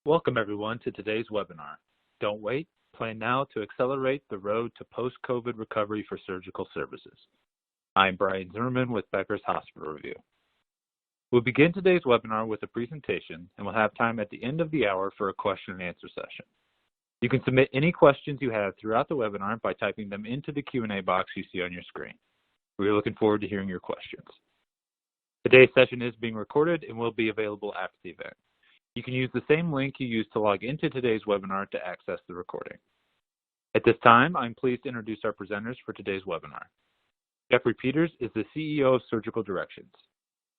Welcome everyone to today's webinar. Don't wait, plan now to accelerate the road to post-COVID recovery for surgical services. I'm Brian Zimmerman with Becker's Hospital Review. We'll begin today's webinar with a presentation and we'll have time at the end of the hour for a question and answer session. You can submit any questions you have throughout the webinar by typing them into the Q&A box you see on your screen. We're looking forward to hearing your questions. Today's session is being recorded and will be available after the event. You can use the same link you used to log into today's webinar to access the recording. At this time, I'm pleased to introduce our presenters for today's webinar. Jeffrey Peters is the CEO of Surgical Directions.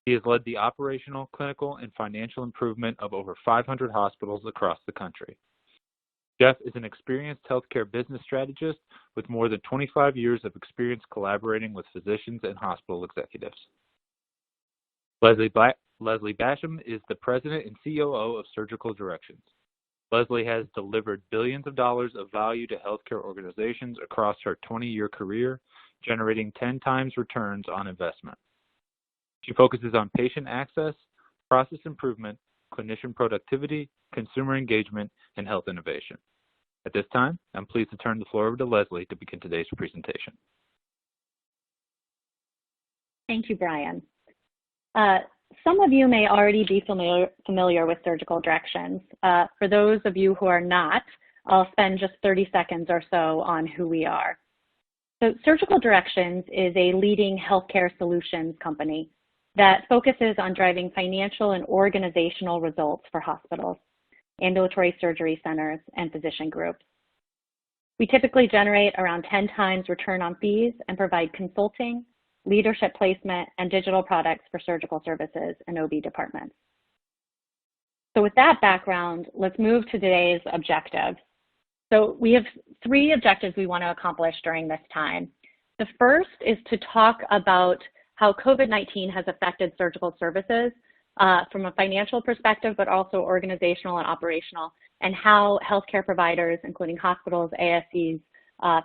He has led the operational, clinical, and financial improvement of over 500 hospitals across the country. Jeff is an experienced healthcare business strategist with more than 25 years of experience collaborating with physicians and hospital executives. Leslie Basham is the president and COO of Surgical Directions. Leslie has delivered billions of dollars of value to healthcare organizations across her 20-year career, generating 10 times returns on investment. She focuses on patient access, process improvement, clinician productivity, consumer engagement, and health innovation. At this time, I'm pleased to turn the floor over to Leslie to begin today's presentation. Thank you, Brian. Some of you may already be familiar with Surgical Directions. For those of you who are not, I'll spend just 30 seconds or so on who we are. So Surgical Directions is a leading healthcare solutions company that focuses on driving financial and organizational results for hospitals, ambulatory surgery centers, and physician groups. We typically generate around 10 times return on fees and provide consulting, leadership placement, and digital products for surgical services and OB departments. So with that background, let's move to today's objectives. So we have 3 objectives we want to accomplish during this time. The first is to talk about how COVID-19 has affected surgical services from a financial perspective, but also organizational and operational, and how healthcare providers, including hospitals, ASCs,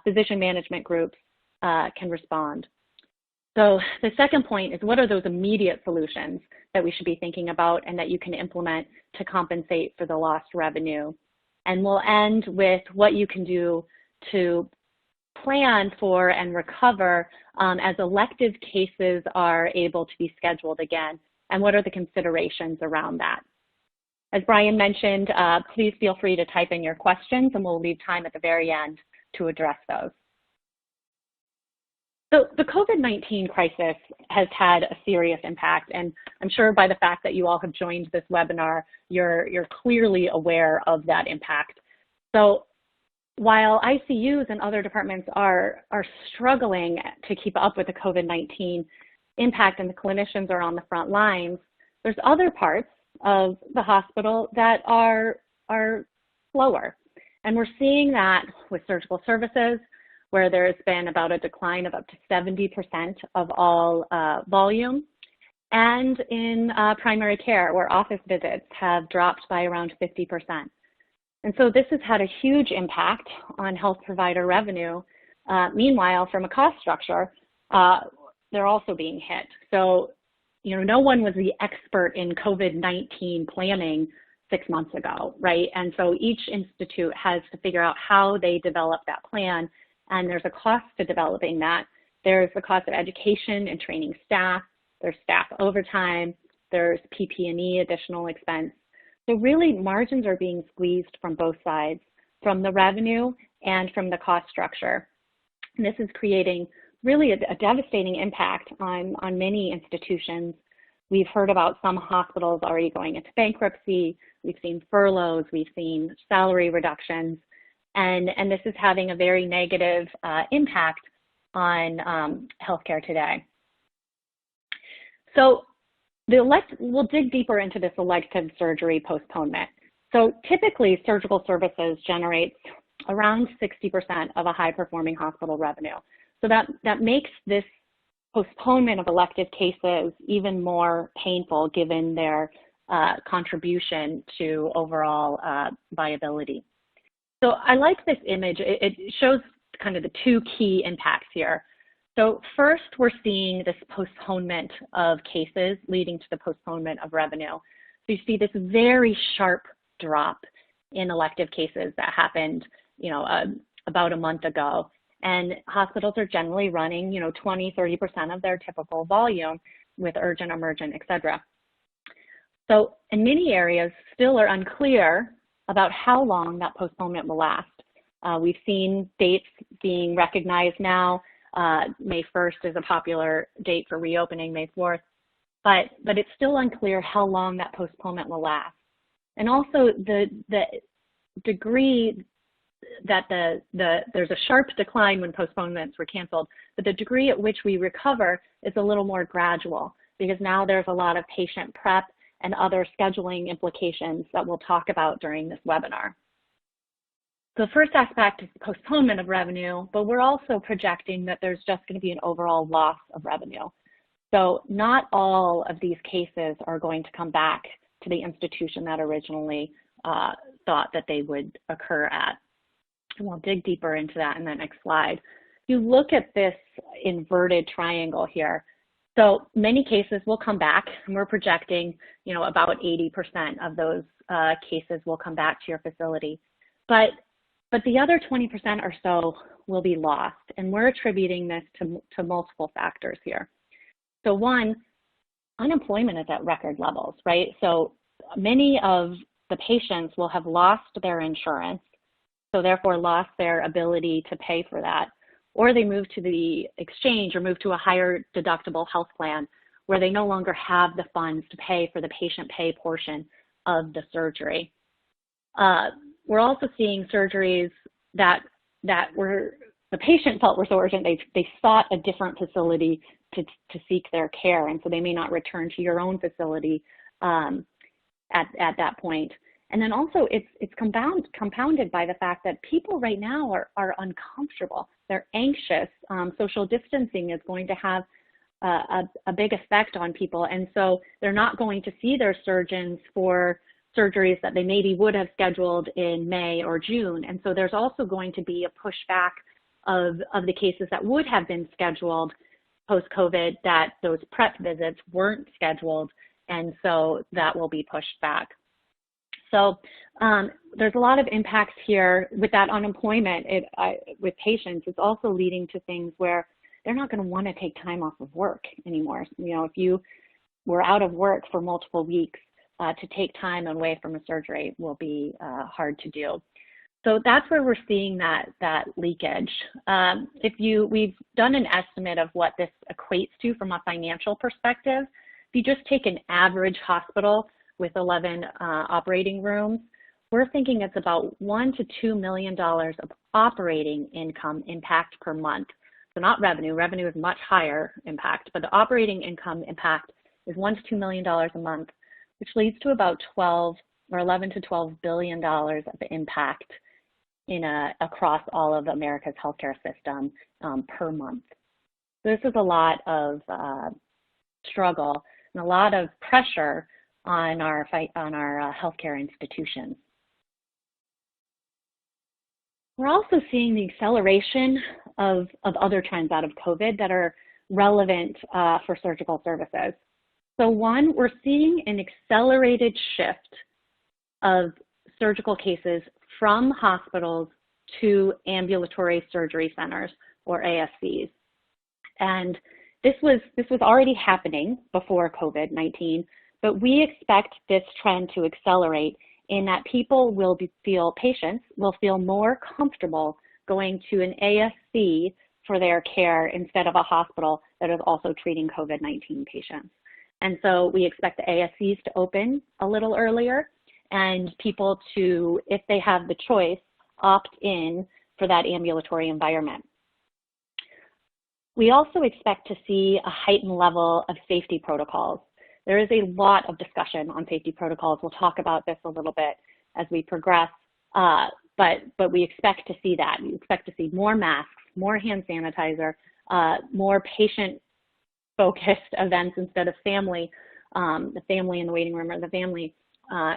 physician management groups, can respond. So the second point is, what are those immediate solutions that we should be thinking about and that you can implement to compensate for the lost revenue? And we'll end with what you can do to plan for and recover as elective cases are able to be scheduled again, and what are the considerations around that. As Brian mentioned, please feel free to type in your questions and we'll leave time at the very end to address those. So the COVID-19 crisis has had a serious impact, and I'm sure by the fact that you all have joined this webinar, you're clearly aware of that impact. So while ICUs and other departments are struggling to keep up with the COVID-19 impact and the clinicians are on the front lines, there's other parts of the hospital that are slower. And we're seeing that with surgical services, where there's been about a decline of up to 70% of all volume, and in primary care, where office visits have dropped by around 50%. And so this has had a huge impact on health provider revenue. Meanwhile, from a cost structure, they're also being hit. So, no one was the expert in COVID-19 planning 6 months ago, right? And so each institute has to figure out how they develop that plan. And there's a cost to developing that. There's the cost of education and training staff. There's staff overtime. There's PP&E additional expense. So really, margins are being squeezed from both sides, from the revenue and from the cost structure. And this is creating really a devastating impact on many institutions. We've heard about some hospitals already going into bankruptcy. We've seen furloughs. We've seen salary reductions. And this is having a very negative impact on healthcare today. So we'll dig deeper into this elective surgery postponement. So typically, surgical services generates around 60% of a high-performing hospital revenue. So that makes this postponement of elective cases even more painful given their contribution to overall viability. So I like this image. It shows kind of the 2 key impacts here. So first, we're seeing this postponement of cases leading to the postponement of revenue. So you see this very sharp drop in elective cases that happened, about a month ago. And hospitals are generally running, 20, 30% of their typical volume with urgent, emergent, et cetera. So in many areas still are unclear about how long that postponement will last. We've seen dates being recognized now. May 1st is a popular date for reopening, May 4th, but it's still unclear how long that postponement will last. And also the degree that there's a sharp decline when postponements were canceled, but the degree at which we recover is a little more gradual, because now there's a lot of patient prep and other scheduling implications that we'll talk about during this webinar. The first aspect is the postponement of revenue, but we're also projecting that there's just going to be an overall loss of revenue. So not all of these cases are going to come back to the institution that originally thought that they would occur at. And we'll dig deeper into that in the next slide. If you look at this inverted triangle here, so many cases will come back, and we're projecting, about 80% of those cases will come back to your facility. But the other 20% or so will be lost, and we're attributing this to multiple factors here. So one, unemployment is at record levels, right? So many of the patients will have lost their insurance, so therefore lost their ability to pay for that, or they move to the exchange or move to a higher deductible health plan where they no longer have the funds to pay for the patient pay portion of the surgery. We're also seeing surgeries that the patient felt were so urgent, they sought a different facility to seek their care, and so they may not return to your own facility at that point. And then also it's compounded by the fact that people right now are uncomfortable. They're anxious. Social distancing is going to have a big effect on people, and so they're not going to see their surgeons for surgeries that they maybe would have scheduled in May or June. And so there's also going to be a pushback of the cases that would have been scheduled post-COVID, that those prep visits weren't scheduled, and so that will be pushed back. So there's a lot of impacts here with that unemployment with patients. It's also leading to things where they're not going to want to take time off of work anymore. If you were out of work for multiple weeks, to take time away from a surgery will be hard to do. So that's where we're seeing that leakage. We've done an estimate of what this equates to from a financial perspective. If you just take an average hospital with 11 operating rooms, we're thinking it's about $1 to $2 million of operating income impact per month. So not revenue. Revenue is much higher impact, but the operating income impact is $1 to $2 million a month, which leads to about 11 to $12 billion of impact across all of America's healthcare system per month. So this is a lot of struggle and a lot of pressure on our healthcare institutions. We're also seeing the acceleration of other trends out of COVID that are relevant for surgical services. So one, we're seeing an accelerated shift of surgical cases from hospitals to ambulatory surgery centers, or ASCs. And this was already happening before COVID-19, but we expect this trend to accelerate in that patients will feel more comfortable going to an ASC for their care instead of a hospital that is also treating COVID-19 patients. And so we expect the ASCs to open a little earlier and people to, if they have the choice, opt in for that ambulatory environment. We also expect to see a heightened level of safety protocols. There is a lot of discussion on safety protocols. We'll talk about this a little bit as we progress, but we expect to see that. We expect to see more masks, more hand sanitizer, more patient-focused events instead of family, the family in the waiting room or the family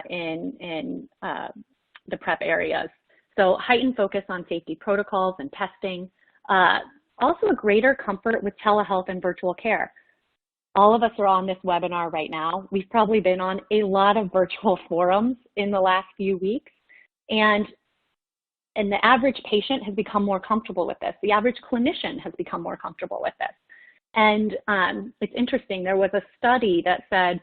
in the prep areas. So heightened focus on safety protocols and testing. Also a greater comfort with telehealth and virtual care. All of us are on this webinar right now. We've probably been on a lot of virtual forums in the last few weeks. And the average patient has become more comfortable with this. The average clinician has become more comfortable with this. And it's interesting, there was a study that said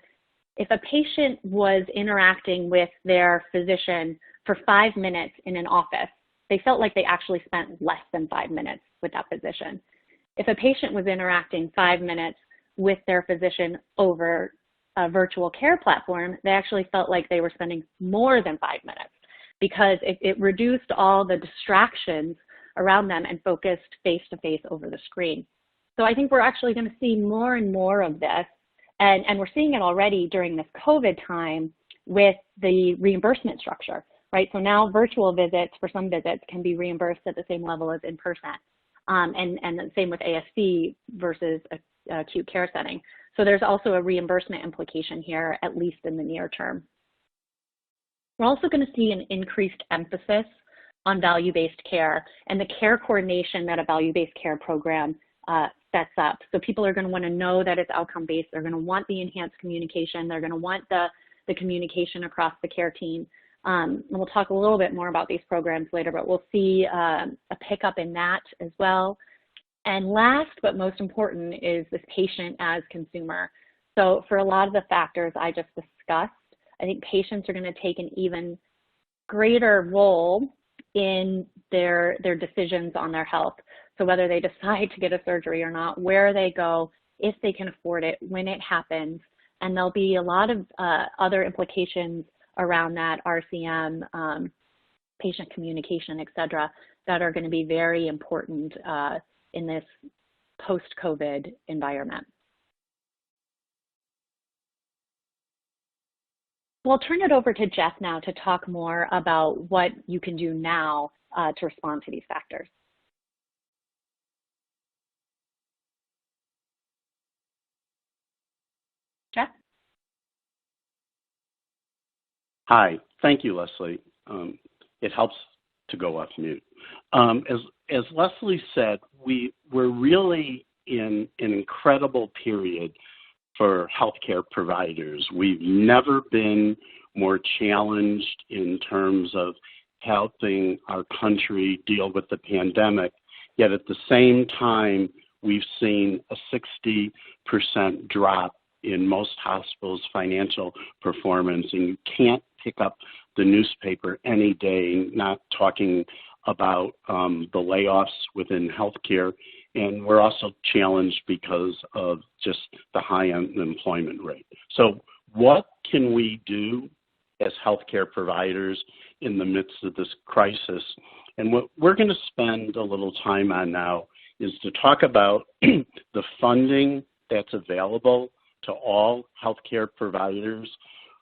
if a patient was interacting with their physician for 5 minutes in an office, they felt like they actually spent less than 5 minutes with that physician. If a patient was interacting 5 minutes with their physician over a virtual care platform, they actually felt like they were spending more than 5 minutes because it reduced all the distractions around them and focused face-to-face over the screen. So I think we're actually going to see more and more of this, and we're seeing it already during this COVID time with the reimbursement structure, right? So now virtual visits for some visits can be reimbursed at the same level as in person, and the same with ASC versus a acute care setting. So there's also a reimbursement implication here, at least in the near term. We're also going to see an increased emphasis on value-based care and the care coordination that a value-based care program sets up. So people are going to want to know that it's outcome-based. They're going to want the enhanced communication. They're going to want the communication across the care team. And we'll talk a little bit more about these programs later, but we'll see a pickup in that as well. And last but most important is this patient as consumer. So for a lot of the factors I just discussed, I think patients are going to take an even greater role in their decisions on their health. So whether they decide to get a surgery or not, where they go, if they can afford it, when it happens. And there'll be a lot of other implications around that, RCM, patient communication, et cetera, that are going to be very important in this post-COVID environment. Well, I'll turn it over to Jeff now to talk more about what you can do now to respond to these factors. Jeff? Hi, thank you, Leslie. It helps to go off mute. As Leslie said, we're really in an incredible period for healthcare providers. We've never been more challenged in terms of helping our country deal with the pandemic, yet at the same time, we've seen a 60% drop in most hospitals' financial performance, and you can't pick up the newspaper any day not talking about the layoffs within healthcare. And we're also challenged because of just the high unemployment rate. So what can we do as healthcare providers in the midst of this crisis? And what we're going to spend a little time on now is to talk about the funding that's available to all healthcare providers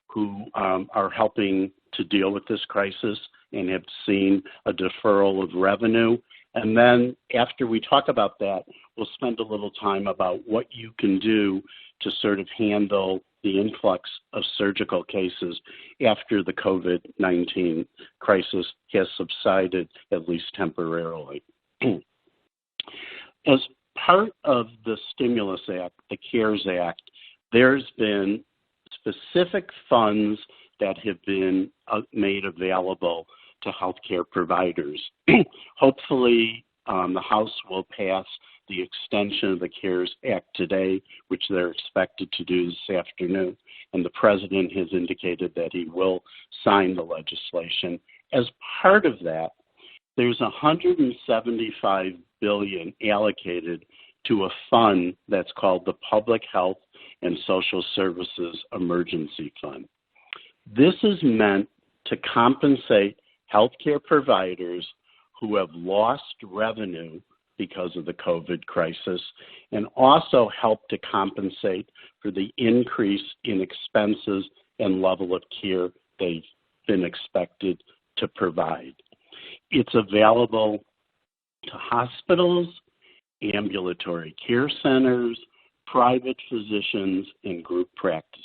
who are helping to deal with this crisis and have seen a deferral of revenue. And then after we talk about that, we'll spend a little time about what you can do to sort of handle the influx of surgical cases after the COVID-19 crisis has subsided, at least temporarily. As part of the Stimulus Act, the CARES Act, there's been specific funds that have been made available to healthcare providers. Hopefully, the House will pass the extension of the CARES Act today, which they're expected to do this afternoon, and the President has indicated that he will sign the legislation. As part of that, there's $175 billion allocated to a fund that's called the Public Health and Social Services Emergency Fund. This is meant to compensate healthcare providers who have lost revenue because of the COVID crisis, and also help to compensate for the increase in expenses and level of care they've been expected to provide. It's available to hospitals, ambulatory care centers, private physicians, and group practices.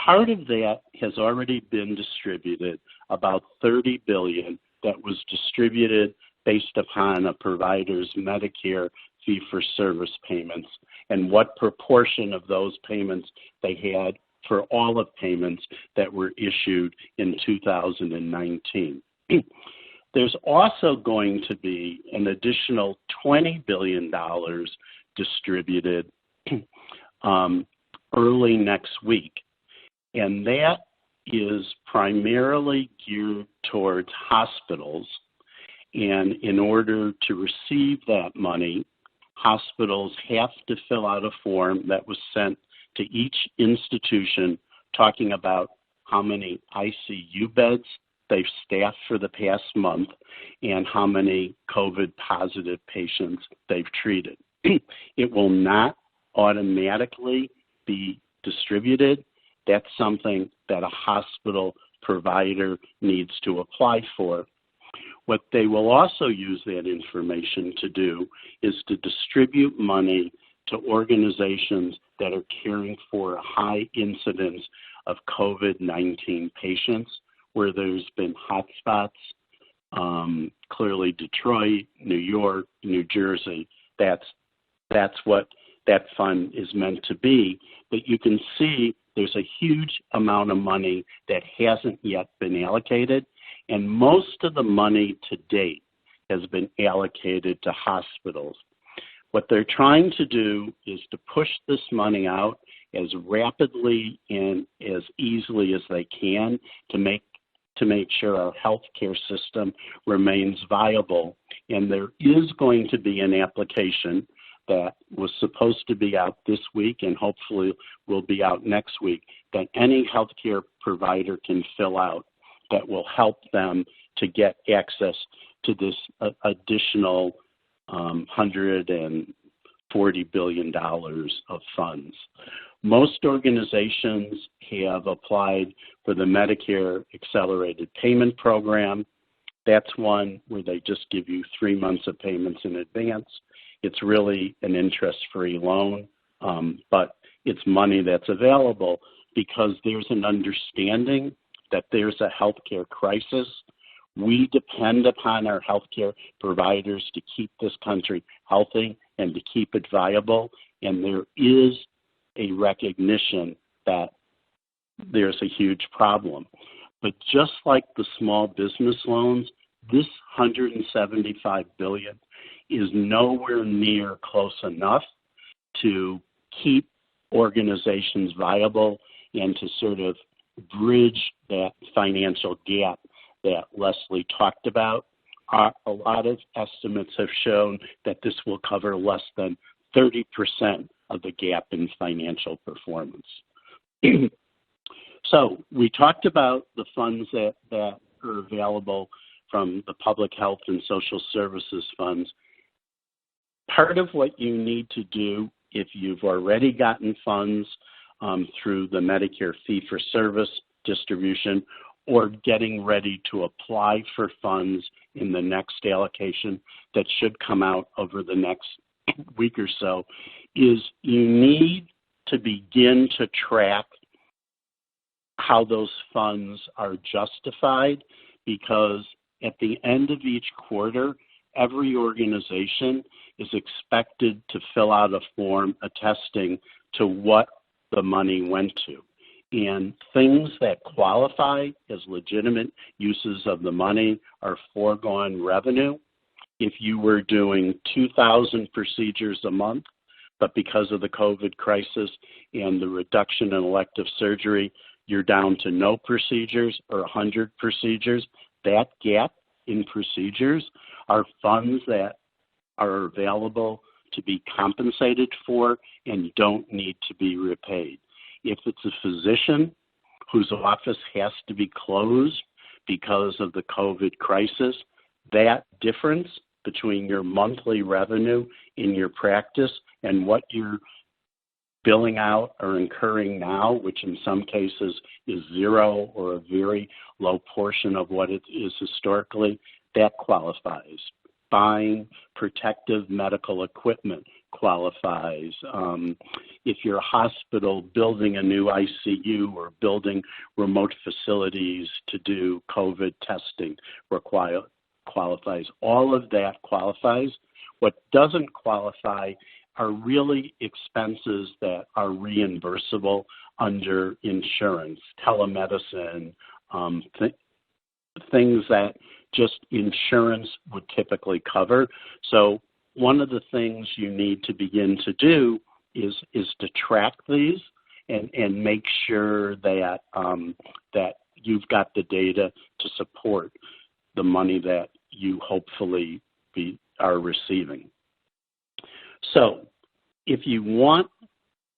Part of that has already been distributed, about $30 billion, that was distributed based upon a provider's Medicare fee-for-service payments and what proportion of those payments they had for all of payments that were issued in 2019. There's also going to be an additional $20 billion distributed early next week, and that is primarily geared towards hospitals. And in order to receive that money, hospitals have to fill out a form that was sent to each institution talking about how many ICU beds they've staffed for the past month and how many COVID positive patients they've treated. It will not automatically be distributed. That's something that a hospital provider needs to apply for. What they will also use that information to do is to distribute money to organizations that are caring for a high incidence of COVID-19 patients, where there's been hotspots, clearly Detroit, New York, New Jersey. That's what that fund is meant to be. But you can see there's a huge amount of money that hasn't yet been allocated, and most of the money to date has been allocated to hospitals. What they're trying to do is to push this money out as rapidly and as easily as they can to make sure our healthcare system remains viable. And there is going to be an application that was supposed to be out this week and hopefully will be out next week that any healthcare provider can fill out that will help them to get access to this additional $140 billion of funds. Most organizations have applied for the Medicare Accelerated Payment Program. That's one where they just give you 3 months of payments in advance. It's really an interest-free loan, but it's money that's available because there's an understanding that there's a healthcare crisis. We depend upon our healthcare providers to keep this country healthy and to keep it viable, and there is a recognition that there's a huge problem. But just like the small business loans, this $175 billion is nowhere near close enough to keep organizations viable and to sort of bridge that financial gap that Leslie talked about. A lot of estimates have shown that this will cover less than 30% of the gap in financial performance. So we talked about the funds that are available from the Public Health and Social Services funds. Part of what you need to do if you've already gotten funds through the Medicare fee-for-service distribution or getting ready to apply for funds in the next allocation that should come out over the next week or so, is you need to begin to track how those funds are justified, because at the end of each quarter, every organization is expected to fill out a form attesting to what the money went to. And things that qualify as legitimate uses of the money are foregone revenue. If you were doing 2,000 procedures a month, but because of the COVID crisis and the reduction in elective surgery, you're down to no procedures or 100 procedures, that gap in procedures are funds that are available to be compensated for and don't need to be repaid. If it's a physician whose office has to be closed because of the COVID crisis, that difference between your monthly revenue in your practice and what you're billing out or incurring now, which in some cases is zero or a very low portion of what it is historically, that qualifies. Buying protective medical equipment qualifies. If you're a hospital building a new ICU or building remote facilities to do COVID testing qualifies. All of that qualifies. What doesn't qualify are really expenses that are reimbursable under insurance, telemedicine, things that just insurance would typically cover. So one of the things you need to begin to do is to track these and make sure that that you've got the data to support the money that you hopefully are receiving. So if you want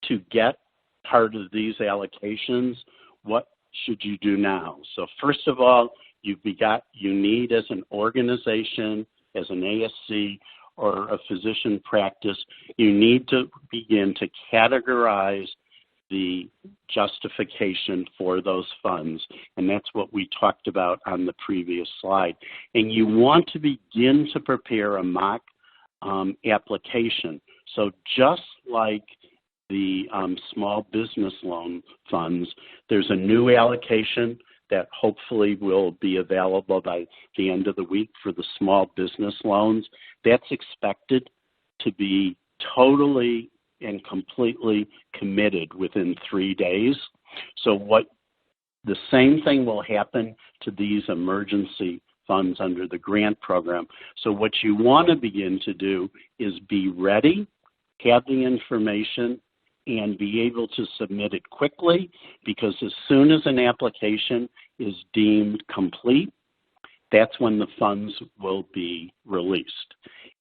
to get part of these allocations, what should you do now? So first of all, you need as an organization, as an ASC or a physician practice, you need to begin to categorize the justification for those funds. And that's what we talked about on the previous slide. And you want to begin to prepare a mock application. So just like the small business loan funds, there's a new allocation that hopefully will be available by the end of the week for the small business loans. That's expected to be totally and completely committed within 3 days. So the same thing will happen to these emergency funds under the grant program. So what you want to begin to do is be ready, have the information, and be able to submit it quickly, because as soon as an application is deemed complete, that's when the funds will be released.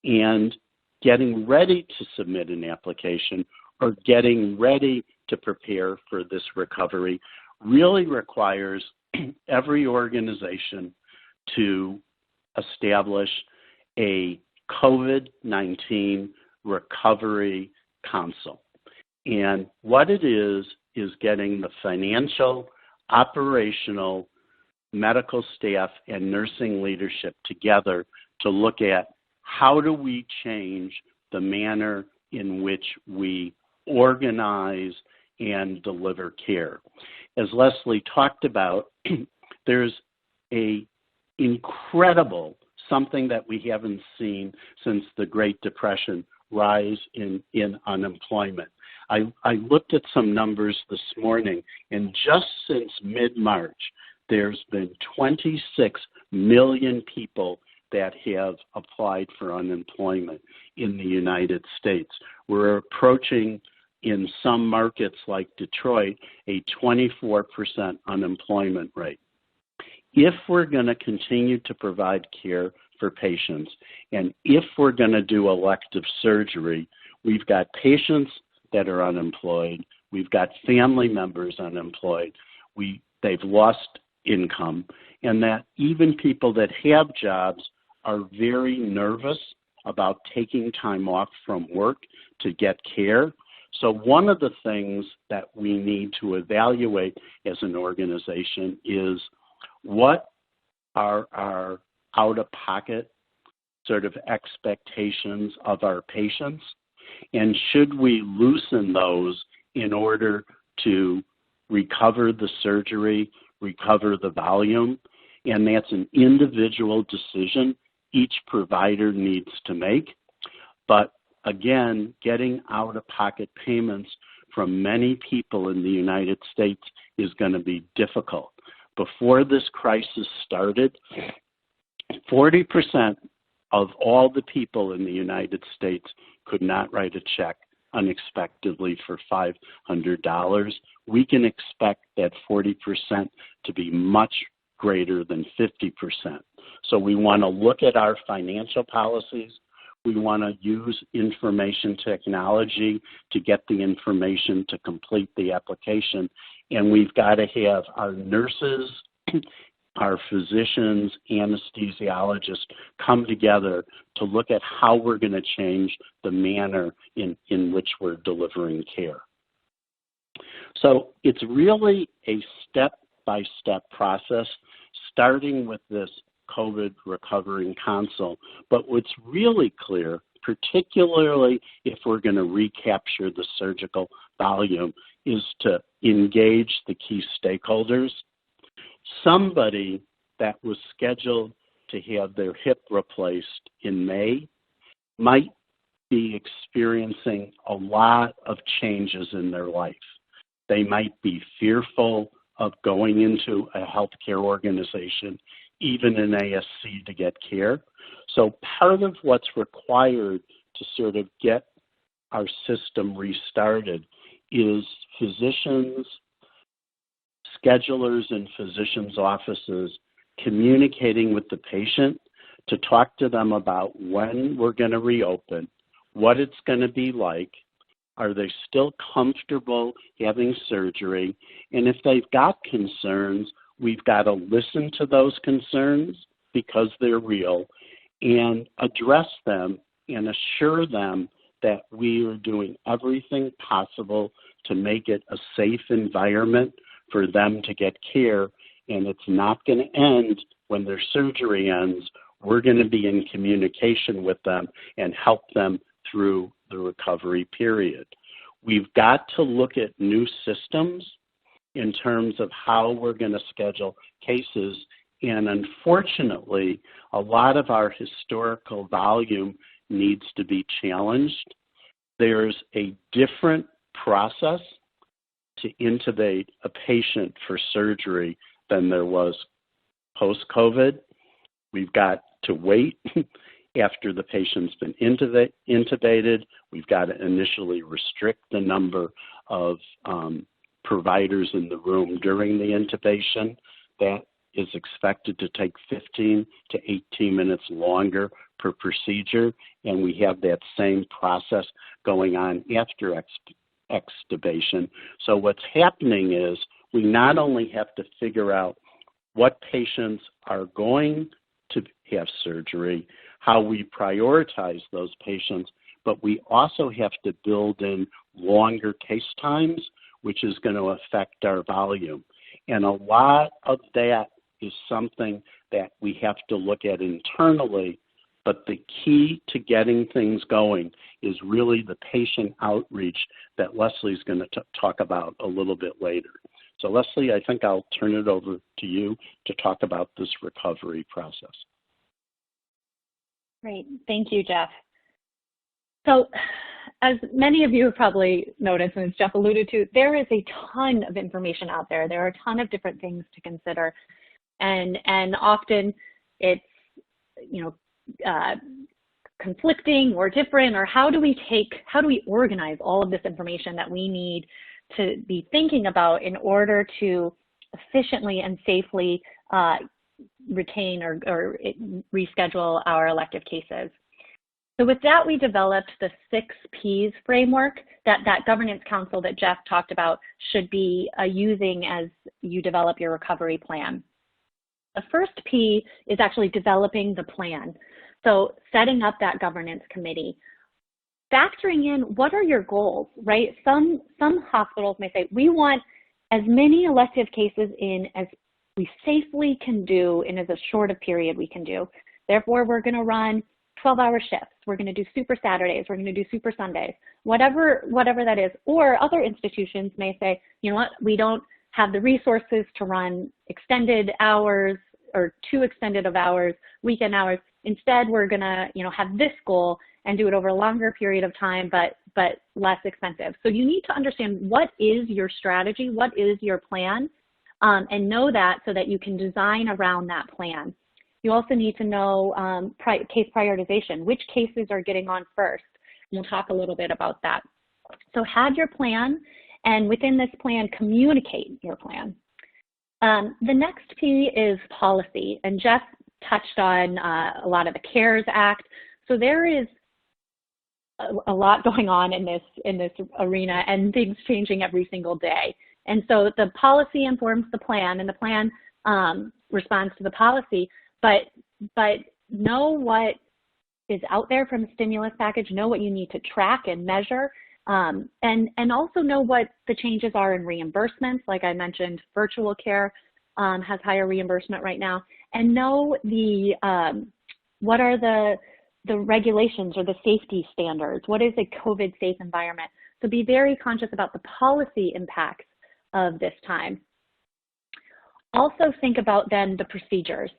And getting ready to submit an application or getting ready to prepare for this recovery really requires every organization to establish a COVID-19 recovery council. And what it is getting the financial, operational, medical staff, and nursing leadership together to look at how do we change the manner in which we organize and deliver care. As Leslie talked about, there's a incredible, something that we haven't seen since the Great Depression, rise in unemployment. I looked at some numbers this morning, and just since mid-March, there's been 26 million people that have applied for unemployment in the United States. We're approaching, in some markets like Detroit, a 24% unemployment rate. If we're going to continue to provide care for patients, and if we're going to do elective surgery, we've got patients that are unemployed, we've got family members unemployed, they've lost income, and that even people that have jobs are very nervous about taking time off from work to get care. So one of the things that we need to evaluate as an organization is, what are our out-of-pocket sort of expectations of our patients? And should we loosen those in order to recover the surgery, recover the volume? And that's an individual decision each provider needs to make. But again, getting out-of-pocket payments from many people in the United States is going to be difficult. Before this crisis started, 40% of all the people in the United States could not write a check unexpectedly for $500. We can expect that 40% to be much greater than 50%. So we want to look at our financial policies. We want to use information technology to get the information to complete the application. And we've got to have our nurses, our physicians, anesthesiologists come together to look at how we're going to change the manner in which we're delivering care. So it's really a step-by-step process, starting with this COVID Recovery Council. But what's really clear, particularly if we're going to recapture the surgical volume, is to engage the key stakeholders. Somebody that was scheduled to have their hip replaced in May might be experiencing a lot of changes in their life. They might be fearful of going into a healthcare organization, even an ASC, to get care. So part of what's required to sort of get our system restarted is physicians, schedulers in physicians' offices communicating with the patient to talk to them about when we're going to reopen, what it's going to be like, are they still comfortable having surgery, and if they've got concerns, we've got to listen to those concerns because they're real and address them and assure them that we are doing everything possible to make it a safe environment for them to get care, and it's not going to end when their surgery ends. We're going to be in communication with them and help them through the recovery period. We've got to look at new systems in terms of how we're going to schedule cases, and unfortunately, a lot of our historical volume needs to be challenged. There's a different process to intubate a patient for surgery than there was post-COVID. We've got to wait after the patient's been intubated. We've got to initially restrict the number of providers in the room during the intubation. That is expected to take 15 to 18 minutes longer per procedure, and we have that same process going on after extubation. So what's happening is we not only have to figure out what patients are going to have surgery, how we prioritize those patients, but we also have to build in longer case times, which is going to affect our volume. And a lot of that is something that we have to look at internally, but the key to getting things going is really the patient outreach that Leslie's going to talk about a little bit later. So Leslie, I think I'll turn it over to you to talk about this recovery process. Great, thank you, Jeff. So as many of you have probably noticed, and as Jeff alluded to, there is a ton of information out there. There are a ton of different things to consider. And often it's, conflicting or different, or how do we organize all of this information that we need to be thinking about in order to efficiently and safely retain or reschedule our elective cases. So with that, we developed the 6 Ps framework that governance council that Jeff talked about should be using as you develop your recovery plan. The first P is actually developing the plan. So setting up that governance committee, factoring in what are your goals, right? Some hospitals may say, we want as many elective cases in as we safely can do in as short a period we can do. Therefore, we're going to run 12-hour shifts. We're going to do super Saturdays. We're going to do super Sundays, whatever that is. Or other institutions may say, you know what, we don't have the resources to run extended hours or too extended of hours, weekend hours. Instead, we're going to, have this goal and do it over a longer period of time, but less expensive. So you need to understand what is your strategy, what is your plan, and know that so that you can design around that plan. You also need to know case prioritization, which cases are getting on first. We'll talk a little bit about that. So have your plan, and within this plan, communicate your plan. The next P is policy, and Jeff touched on a lot of the CARES Act. So there is a lot going on in this arena, and things changing every single day. And so the policy informs the plan, and the plan responds to the policy. But know what is out there from the stimulus package. Know what you need to track and measure, and also know what the changes are in reimbursements. Like I mentioned, virtual care has higher reimbursement right now, and know what are the regulations or the safety standards. What is a COVID safe environment? So be very conscious about the policy impacts of this time. Also think about then the procedures.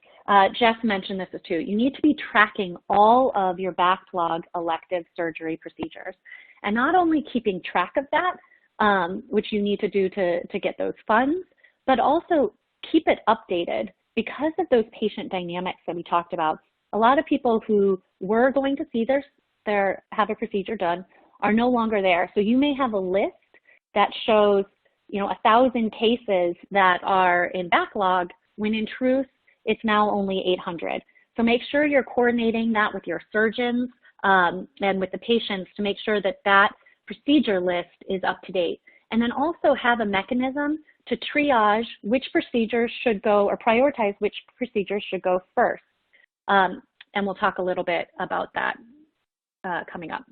Jeff mentioned this too. You need to be tracking all of your backlog elective surgery procedures, and not only keeping track of that, which you need to do to get those funds, but also keep it updated because of those patient dynamics that we talked about. A lot of people who were going to see have a procedure done are no longer there. So you may have a list that shows, 1,000 cases that are in backlog, when in truth, it's now only 800. So make sure you're coordinating that with your surgeons and with the patients to make sure that that procedure list is up to date. And then also have a mechanism to triage which procedures should go, or prioritize which procedures should go first. And we'll talk a little bit about that coming up.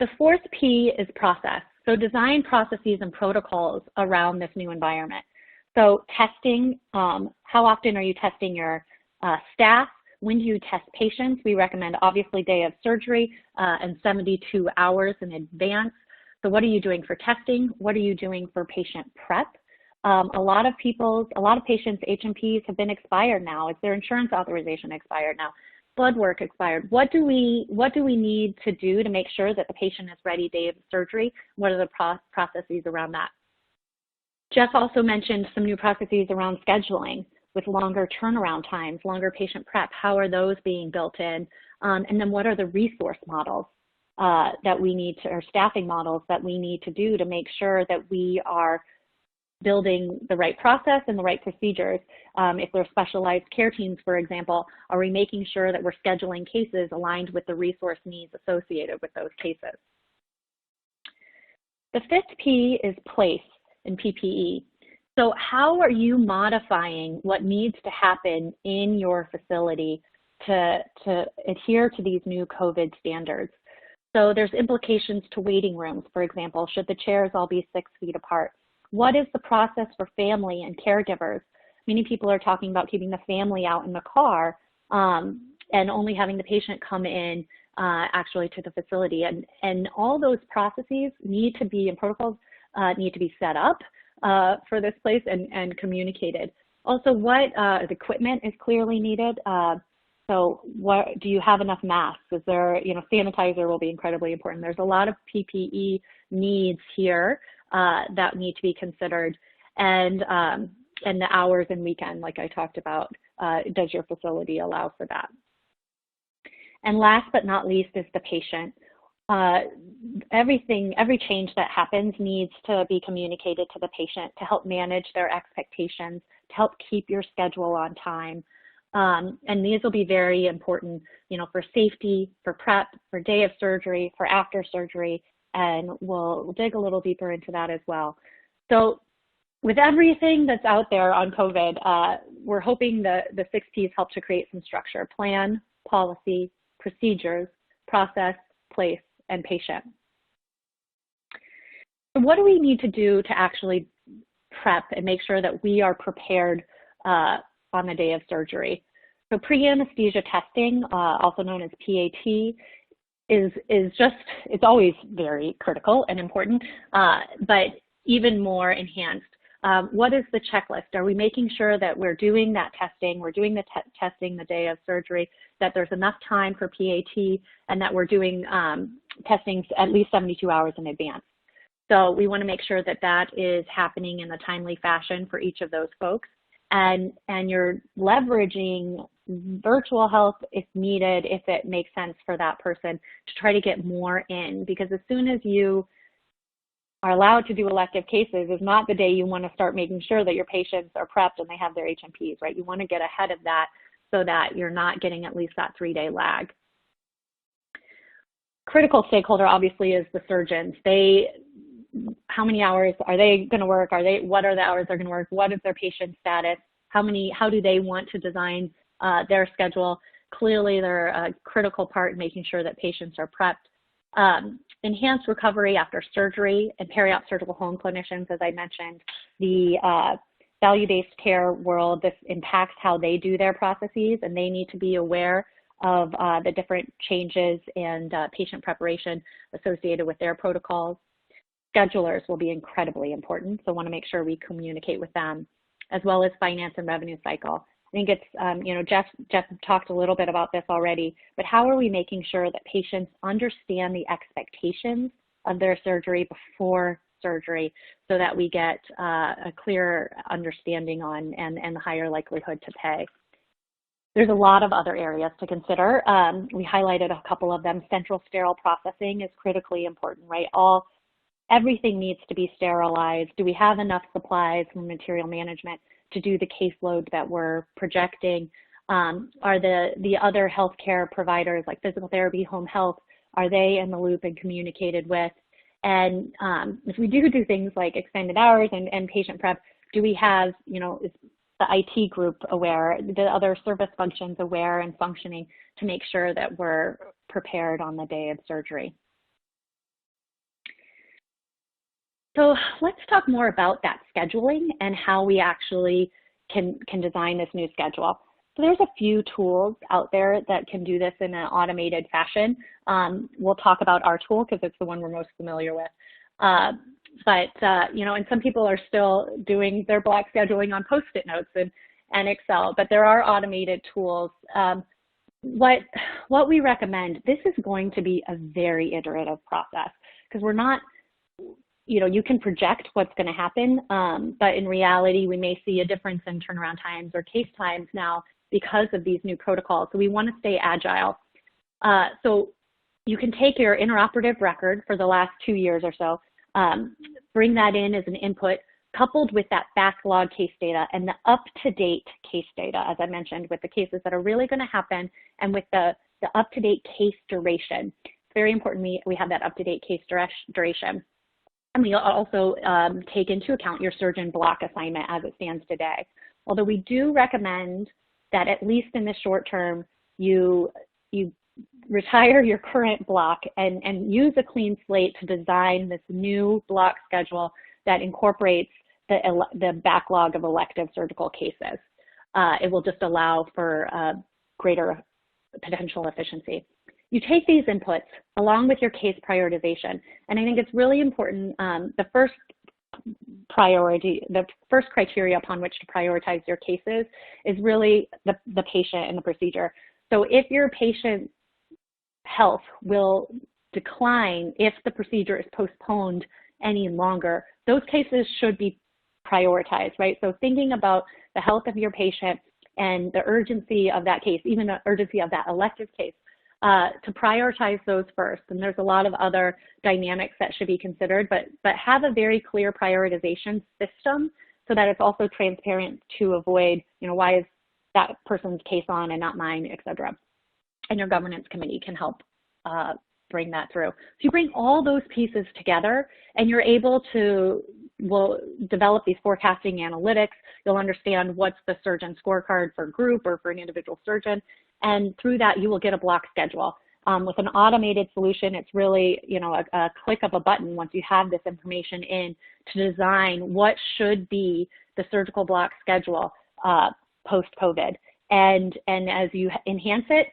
The fourth P is process. So design processes and protocols around this new environment. So testing, how often are you testing your staff? When do you test patients? We recommend obviously day of surgery and 72 hours in advance. So what are you doing for testing? What are you doing for patient prep? A lot of patients' H&Ps have been expired now. Is their insurance authorization expired now? Blood work expired. What do we need to do to make sure that the patient is ready day of surgery? What are the processes around that? Jeff also mentioned some new processes around scheduling with longer turnaround times, longer patient prep. How are those being built in? And then what are the resource models that we need to, or staffing models that we need to do to make sure that we are building the right process and the right procedures. If there's specialized care teams, for example, are we making sure that we're scheduling cases aligned with the resource needs associated with those cases? The fifth P is place in PPE. So how are you modifying what needs to happen in your facility to adhere to these new COVID standards? So there's implications to waiting rooms, for example. Should the chairs all be 6 feet apart? What is the process for family and caregivers? Many people are talking about keeping the family out in the car and only having the patient come in actually to the facility. And all those processes need to be, and protocols need to be set up for this place and communicated. Also, what equipment is clearly needed. So what, do you have enough masks? Is there, sanitizer will be incredibly important. There's a lot of PPE needs here that need to be considered, and the hours and weekend, like I talked about, does your facility allow for that? And last but not least is the patient. Every change that happens needs to be communicated to the patient to help manage their expectations, to help keep your schedule on time. And these will be very important, for safety, for prep, for day of surgery, for after surgery, and we'll dig a little deeper into that as well. So with everything that's out there on COVID, we're hoping the 6 Ps help to create some structure: plan, policy, procedures, process, place, and patient. So what do we need to do to actually prep and make sure that we are prepared on the day of surgery? So pre-anesthesia testing, also known as PAT, it's always very critical and important, but even more enhanced. What is the checklist? Are we making sure that we're doing that testing, we're doing the testing the day of surgery, that there's enough time for PAT, and that we're doing testing at least 72 hours in advance? So we want to make sure that that is happening in a timely fashion for each of those folks. And you're leveraging virtual help if needed, if it makes sense for that person, to try to get more in, because as soon as you are allowed to do elective cases is not the day you want to start making sure that your patients are prepped and they have their H&Ps, right? You want to get ahead of that so that you're not getting at least that 3-day lag. Critical stakeholder obviously is the surgeons. How many hours are they going to work? What are the hours they're going to work? What is their patient status? How do they want to design their schedule? Clearly, they're a critical part in making sure that patients are prepped. Enhanced recovery after surgery and peri-op surgical home clinicians, as I mentioned, the value-based care world, this impacts how they do their processes, and they need to be aware of the different changes and patient preparation associated with their protocols. Schedulers will be incredibly important, so want to make sure we communicate with them, as well as finance and revenue cycle. think it's, you know, Jeff talked a little bit about this already, but how are we making sure that patients understand the expectations of their surgery before surgery so that we get a clear understanding on and higher likelihood to pay? There's a lot of other areas to consider. We highlighted a couple of them. Central sterile processing is critically important, right? Everything needs to be sterilized. Do we have enough supplies from material management to do the caseload that we're projecting? Are the other healthcare providers like physical therapy, home health, are they in the loop and communicated with? And if we do things like extended hours and patient prep, do we have, you know, is the IT group aware, the other service functions aware and functioning to make sure that we're prepared on the day of surgery? So let's talk more about that scheduling and how we actually can design this new schedule. So there's a few tools out there that can do this in an automated fashion. We'll talk about our tool because it's the one we're most familiar with. You know, and some people are still doing their block scheduling on Post-it notes and Excel, but there are automated tools. What we recommend, this is going to be a very iterative process because we're not, you know, you can project what's going to happen, but in reality, we may see a difference in turnaround times or case times now because of these new protocols. So we want to stay agile. So you can take your intraoperative record for the last 2 years or so, bring that in as an input, coupled with that backlog case data and the up-to-date case data, as I mentioned, with the cases that are really going to happen and with the up-to-date case duration. It's very important we have that up-to-date case duration. And we also take into account your surgeon block assignment as it stands today. Although we do recommend that at least in the short term, you retire your current block and use a clean slate to design this new block schedule that incorporates the backlog of elective surgical cases. It will just allow for greater potential efficiency. You take these inputs along with your case prioritization, and I think it's really important, the first criteria upon which to prioritize your cases is really the patient and the procedure. So if your patient's health will decline if the procedure is postponed any longer, those cases should be prioritized, right? So thinking about the health of your patient and the urgency of that case, even the urgency of that elective case, to prioritize those first. And there's a lot of other dynamics that should be considered, but have a very clear prioritization system so that it's also transparent to avoid, you know, why is that person's case on and not mine, et cetera. And your governance committee can help bring that through. So you bring all those pieces together and you're able to develop these forecasting analytics. You'll understand what's the surgeon scorecard for a group or for an individual surgeon. And through that, you will get a block schedule. With an automated solution, it's really, you know, a click of a button once you have this information in to design what should be the surgical block schedule post-COVID. And as you enhance it,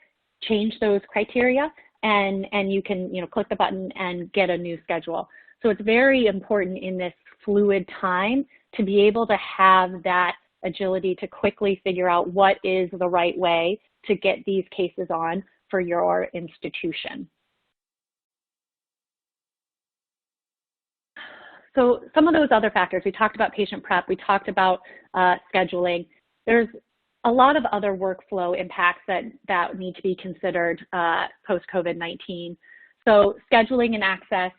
change those criteria, and you can, you know, click the button and get a new schedule. So it's very important in this fluid time to be able to have that agility to quickly figure out what is the right way to get these cases on for your institution. So some of those other factors, we talked about patient prep, we talked about scheduling. There's a lot of other workflow impacts that need to be considered post-COVID-19. So scheduling and access,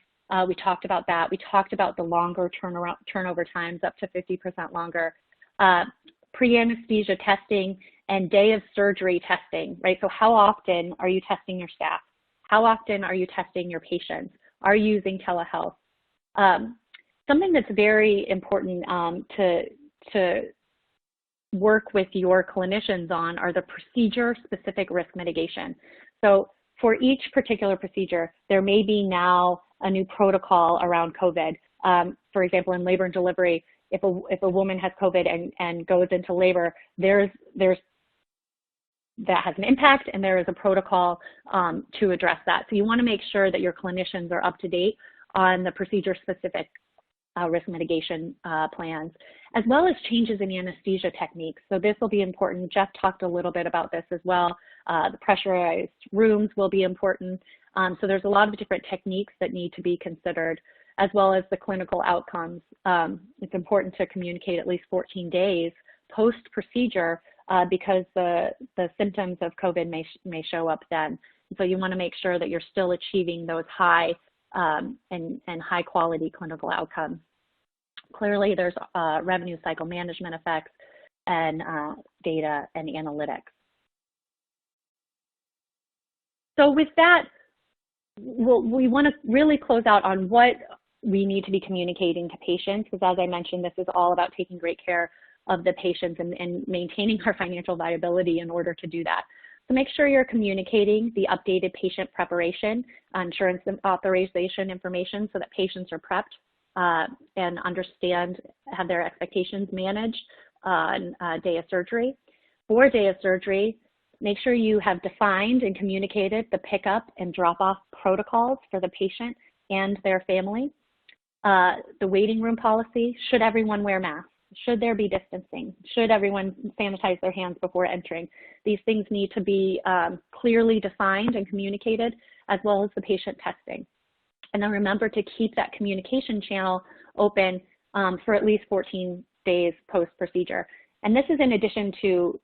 we talked about that. We talked about the longer turnover times, up to 50% longer. Pre-anesthesia testing and day of surgery testing, right? So how often are you testing your staff? How often are you testing your patients? Are you using telehealth? Something that's very important to work with your clinicians on are the procedure-specific risk mitigation. So for each particular procedure, there may be now a new protocol around COVID. For example, in labor and delivery, if a woman has COVID and goes into labor, there's that has an impact, and there is a protocol to address that. So you want to make sure that your clinicians are up to date on the procedure-specific risk mitigation plans, as well as changes in anesthesia techniques. So this will be important. Jeff talked a little bit about this as well. The pressurized rooms will be important. So there's a lot of different techniques that need to be considered, as well as the clinical outcomes. It's important to communicate at least 14 days post-procedure because the symptoms of COVID may show up then. So you want to make sure that you're still achieving those high and high quality clinical outcomes. Clearly, there's revenue cycle management effects and data and analytics. So with that, we want to really close out on what we need to be communicating to patients, because as I mentioned, this is all about taking great care of the patients and maintaining our financial viability in order to do that. So make sure you're communicating the updated patient preparation, insurance authorization information so that patients are prepped and understand, have their expectations managed on day of surgery. For day of surgery, make sure you have defined and communicated the pickup and drop-off protocols for the patient and their family. The waiting room policy, should everyone wear masks? Should there be distancing? Should everyone sanitize their hands before entering? These things need to be clearly defined and communicated, as well as the patient testing. And then remember to keep that communication channel open for at least 14 days post-procedure. And this is in addition to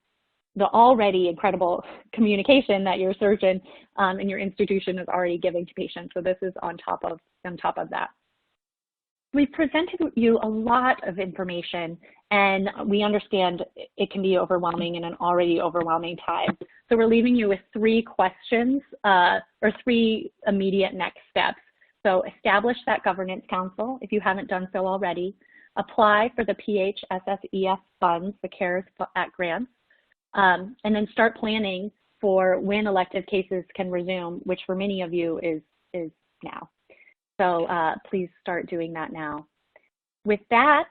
the already incredible communication that your surgeon and your institution is already giving to patients. So this is on top of that. We've presented you a lot of information, and we understand it can be overwhelming in an already overwhelming time. So we're leaving you with 3 questions or 3 immediate next steps. So establish that governance council if you haven't done so already. Apply for the PHSSEF funds, the CARES Act grants, and then start planning for when elective cases can resume, which for many of you is now. So please start doing that now. With that,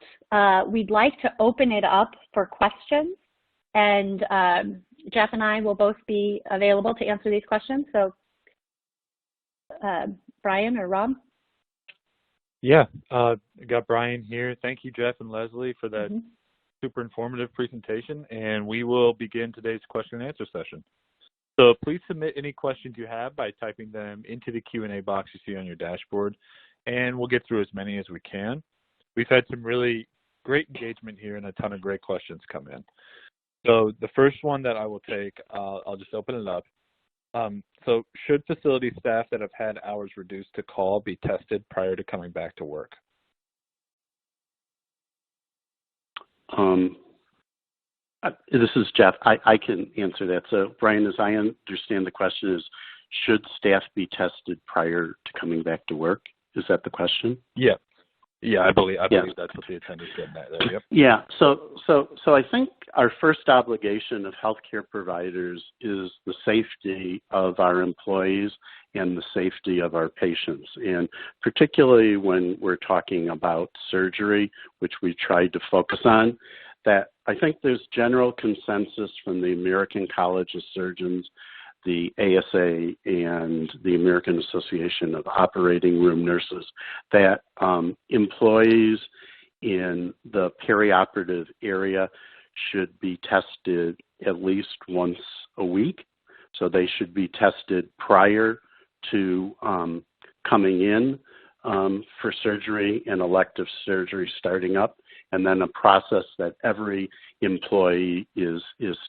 we'd like to open it up for questions, and Jeff and I will both be available to answer these questions. So Brian or Rob? Yeah, got Brian here. Thank you, Jeff and Leslie, for that super informative presentation, and we will begin today's question and answer session. So please submit any questions you have by typing them into the Q&A box you see on your dashboard, and we'll get through as many as we can. We've had some really great engagement here and a ton of great questions come in. So the first one that I will take, I'll just open it up. So should facility staff that have had hours reduced to call be tested prior to coming back to work? This is Jeff. I can answer that. So, Brian, as I understand the question is, should staff be tested prior to coming back to work? Is that the question? Yeah. Yeah, I believe that's what the attendee said there. Yep. Yeah. So I think our first obligation of healthcare providers is the safety of our employees and the safety of our patients. And particularly when we're talking about surgery, which we tried to focus on, that I think there's general consensus from the American College of Surgeons, the ASA, and the American Association of Operating Room Nurses that employees in the perioperative area should be tested at least once a week. So they should be tested prior to coming in for surgery and elective surgery starting up, and then a process that every employee is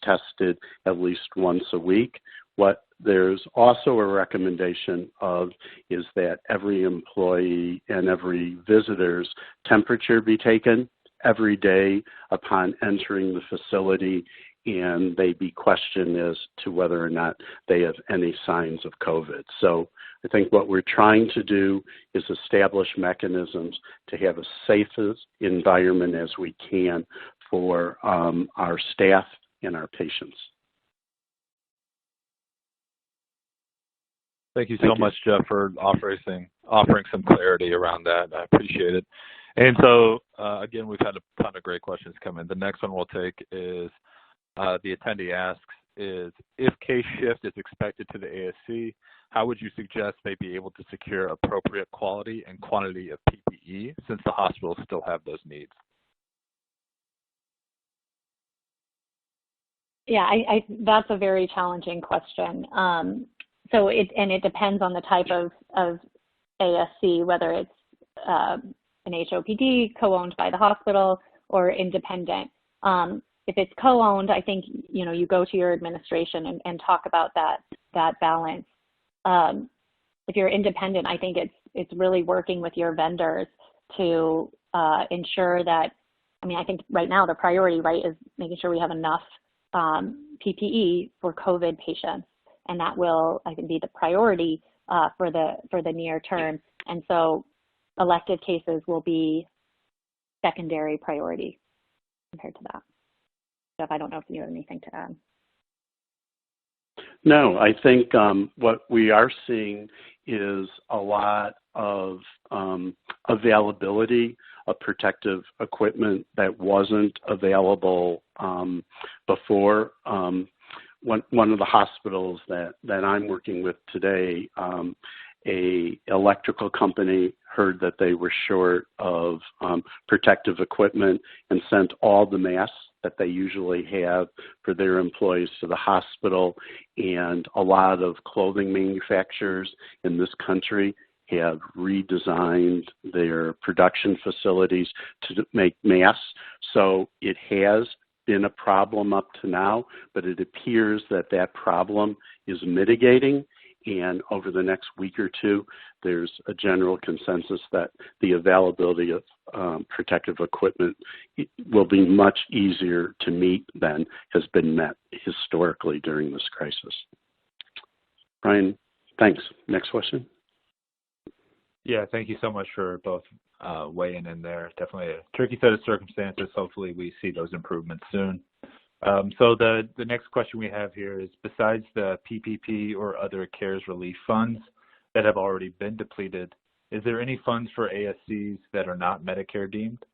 tested at least once a week. What there's also a recommendation of is that every employee and every visitor's temperature be taken every day upon entering the facility, and they be questioned as to whether or not they have any signs of COVID. So I think what we're trying to do is establish mechanisms to have a safest environment as we can for our staff and our patients. Thank you so much, Jeff, for offering some clarity around that. I appreciate it. And so, again, we've had a ton of great questions come in. The next one we'll take is the attendee asks is, if case shift is expected to the ASC, how would you suggest they be able to secure appropriate quality and quantity of PPE PPE since the hospitals still have those needs? Yeah, that's a very challenging question. So it depends on the type of ASC, whether it's an HOPD co-owned by the hospital or independent. If it's co-owned, I think you go to your administration and talk about that balance. If you're independent, I think it's really working with your vendors to ensure that. I think right now the priority, right, is making sure we have enough PPE for COVID patients, and that will, I think, be the priority for the near term. And so elective cases will be secondary priority compared to that. Jeff, I don't know if you have anything to add. No, I think what we are seeing is a lot of availability of protective equipment that wasn't available before. One of the hospitals that I'm working with today, a electrical company heard that they were short of protective equipment and sent all the masks that they usually have for their employees to the hospital. And a lot of clothing manufacturers in this country have redesigned their production facilities to make masks. So it has been a problem up to now, but it appears that problem is mitigating. And over the next week or two, there's a general consensus that the availability of protective equipment will be much easier to meet than has been met historically during this crisis. Brian, thanks. Next question. Yeah, thank you so much for both weighing in there. Definitely a tricky set of circumstances. Hopefully we see those improvements soon. So the next question we have here is, besides the PPP or other CARES relief funds that have already been depleted, is there any funds for ASCs that are not Medicare deemed?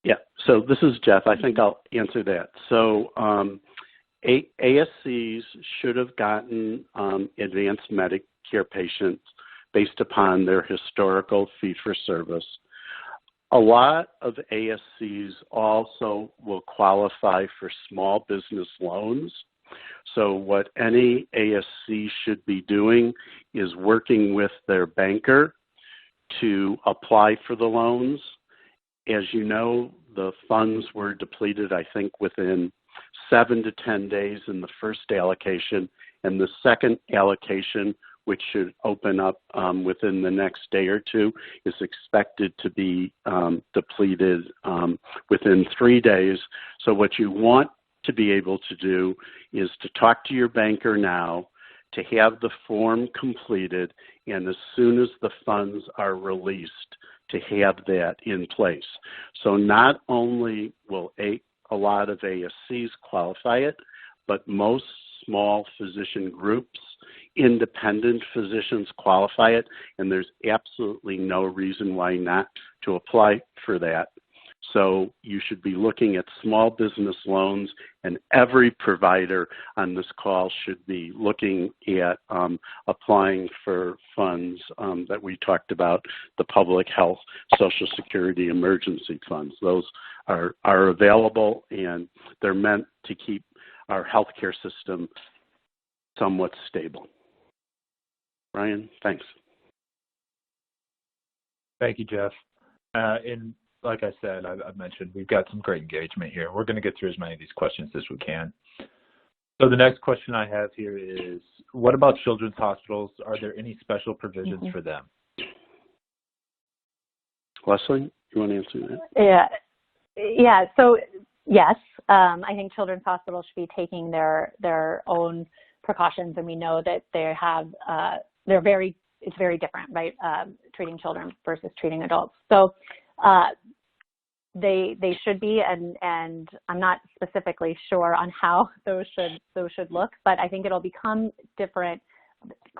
Yeah, so this is Jeff. I think I'll answer that. So ASCs should have gotten advanced Medicare patients based upon their historical fee-for-service. A lot of ASCs also will qualify for small business loans. So what any ASC should be doing is working with their banker to apply for the loans. As you know, the funds were depleted, I think, within 7 to 10 days in the first allocation, and the second allocation, which should open up within the next day or two, is expected to be depleted within 3 days. So what you want to be able to do is to talk to your banker now, to have the form completed, and as soon as the funds are released, to have that in place. So not only will a lot of ASCs qualify it, but most small physician groups, independent physicians qualify it, and there's absolutely no reason why not to apply for that. So you should be looking at small business loans, and every provider on this call should be looking at applying for funds that we talked about, the public health, Social Security emergency funds. Those are available, and they're meant to keep our healthcare system somewhat stable. Ryan, thanks. Thank you, Jeff. And like I said, I've mentioned we've got some great engagement here. We're going to get through as many of these questions as we can. So the next question I have here is, what about children's hospitals? Are there any special provisions for them? Leslie, you want to answer that? Yeah. So yes, I think children's hospitals should be taking their own precautions, and we know that they have it's very different, right? Treating children versus treating adults. So they should be, and I'm not specifically sure on how those should look, but I think it'll become different.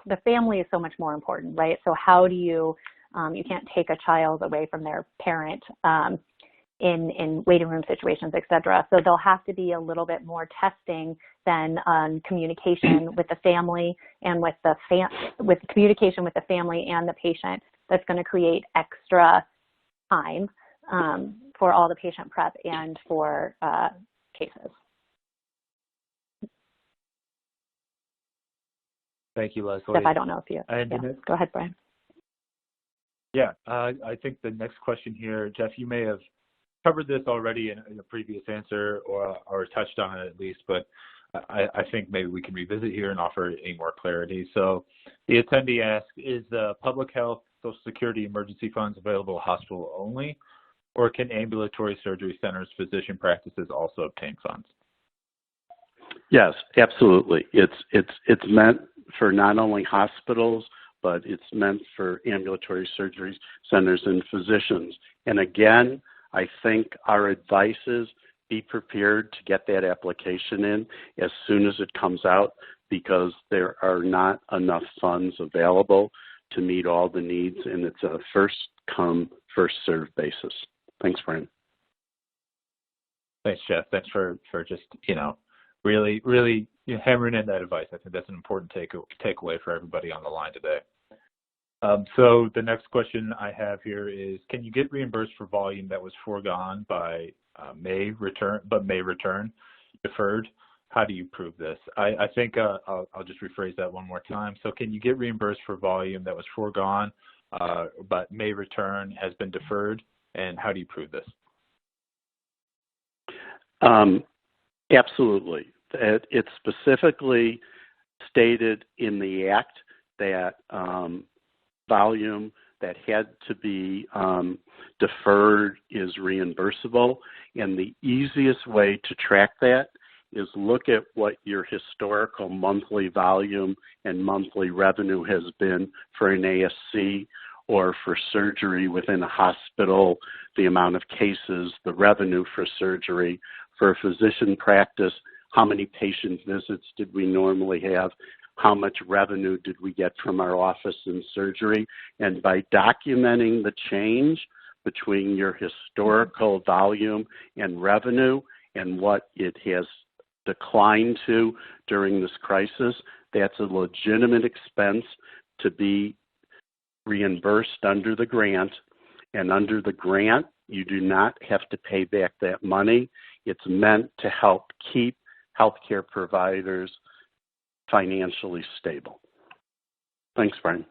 The family is so much more important, right? So how do you can't take a child away from their parent in waiting room situations, et cetera. So there'll have to be a little bit more testing than communication with the family and with communication with the family and the patient that's going to create extra time for all the patient prep and for cases. Thank you, Leslie. Steph, I don't know if you, go ahead, Brian. Yeah, I think the next question here, Jeff, you may have covered this already in a previous answer or touched on it at least, but I think maybe we can revisit here and offer any more clarity. So the attendee asks, is the public health Social Security emergency funds available hospital only, or can ambulatory surgery centers, physician practices also obtain funds? Yes, absolutely. It's meant for not only hospitals, but it's meant for ambulatory surgery centers and physicians. And again, I think our advice is be prepared to get that application in as soon as it comes out, because there are not enough funds available to meet all the needs, and it's a first come, first served basis. Thanks, Brian. Thanks, Jeff. Thanks for just, really hammering in that advice. I think that's an important takeaway for everybody on the line today. So the next question I have here is, can you get reimbursed for volume that was foregone by may return deferred? How do you prove this? I think I'll just rephrase that one more time. So can you get reimbursed for volume that was foregone but may return has been deferred, and how do you prove this? Absolutely. It's specifically stated in the Act that volume that had to be deferred is reimbursable, and the easiest way to track that is look at what your historical monthly volume and monthly revenue has been for an ASC or for surgery within a hospital, the amount of cases, the revenue for surgery. For a physician practice, how many patient visits did we normally have? How much revenue did we get from our office in surgery? And by documenting the change between your historical volume and revenue and what it has declined to during this crisis, that's a legitimate expense to be reimbursed under the grant. And under the grant, you do not have to pay back that money. It's meant to help keep healthcare providers financially stable. Thanks, Brian.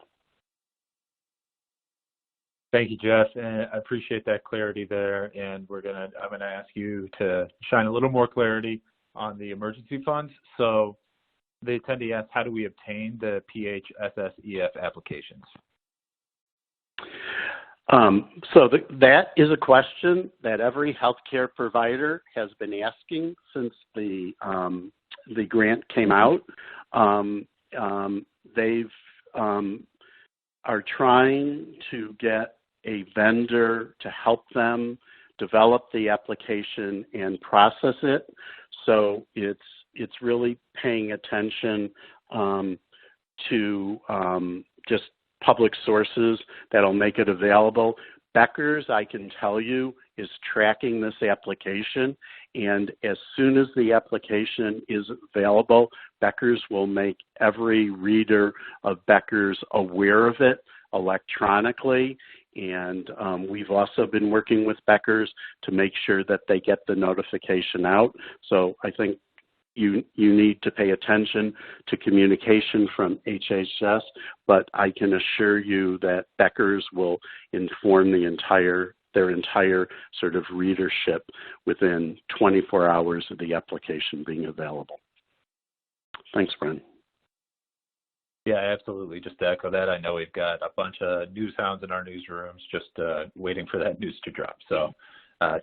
Thank you, Jeff, and I appreciate that clarity there. And I'm gonna ask you to shine a little more clarity on the emergency funds. So the attendee asked, how do we obtain the PHSSEF applications? That is a question that every healthcare provider has been asking since the grant came out. They are trying to get a vendor to help them develop the application and process it. So it's really paying attention to just public sources that'll make it available. Becker's, I can tell you, is tracking this application, and as soon as the application is available, Becker's will make every reader of Becker's aware of it electronically, and we've also been working with Becker's to make sure that they get the notification out. So I think you need to pay attention to communication from HHS, but I can assure you that Becker's will inform their entire sort of readership within 24 hours of the application being available. Thanks, Brian. Yeah, absolutely. Just to echo that, I know we've got a bunch of news hounds in our newsrooms just waiting for that news to drop. So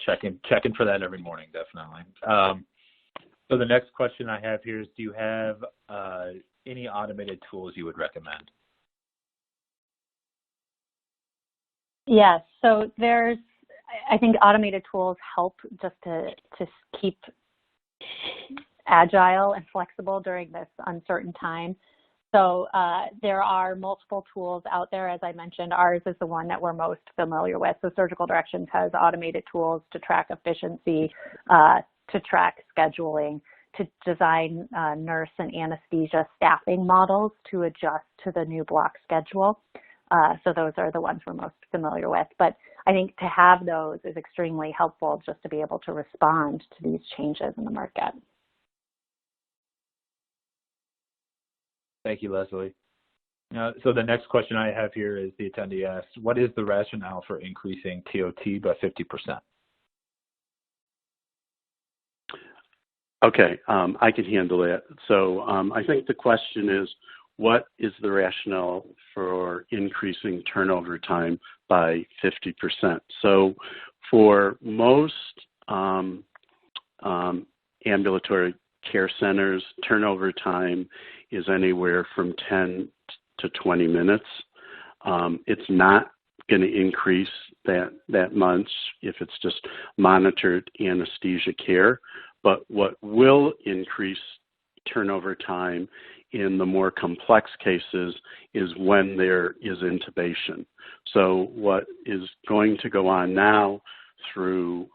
checking for that every morning, definitely. So the next question I have here is, do you have any automated tools you would recommend? Yes, so I think automated tools help just to keep agile and flexible during this uncertain time. So there are multiple tools out there. As I mentioned, ours is the one that we're most familiar with. So Surgical Directions has automated tools to track efficiency, to track scheduling, to design nurse and anesthesia staffing models to adjust to the new block schedule. So those are the ones we're most familiar with. But I think to have those is extremely helpful just to be able to respond to these changes in the market. Thank you, Leslie. So the next question I have here is the attendee asks, what is the rationale for increasing TOT by 50%? Okay, I can handle it. So I think the question is, what is the rationale for increasing turnover time by 50%? So for most ambulatory care centers, turnover time is anywhere from 10 to 20 minutes. It's not going to increase that much if it's just monitored anesthesia care. But what will increase turnover time in the more complex cases is when there is intubation. So what is going to go on now through